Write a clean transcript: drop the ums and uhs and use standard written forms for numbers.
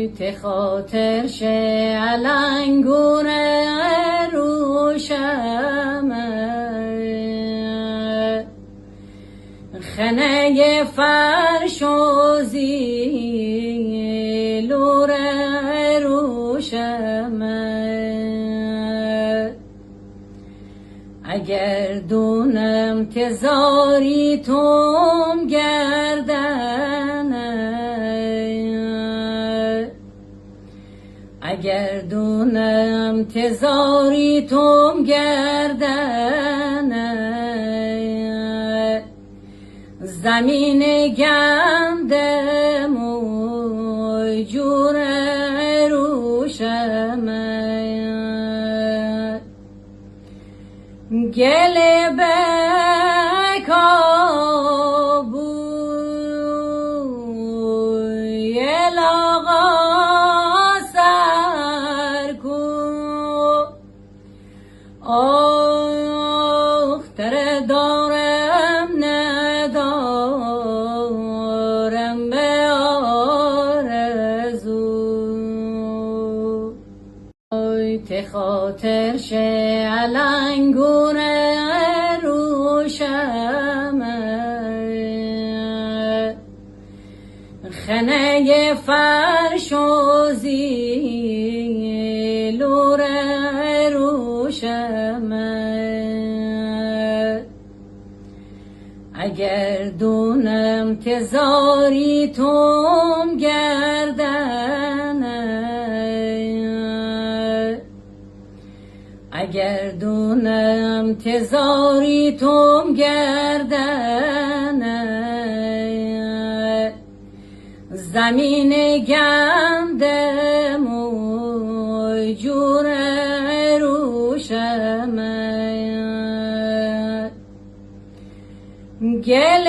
ته خاطر شه علنگون روشمه خنه فرش و زیلور روشمه اگر دونم تزاری توم گردنه اگر دونم تزاری توم گردنه زمین گندم و جور روشمه گل بکابوی لاغا سرکو اختر دارم ندارم به آرزو ته خاطر شه علنگون روشمه خنه فرش و زیلور روشمه اگر دونم تزاری توم گردنه اگر دونم تزاری توم گردنه زمین گندم و جور روشمه گل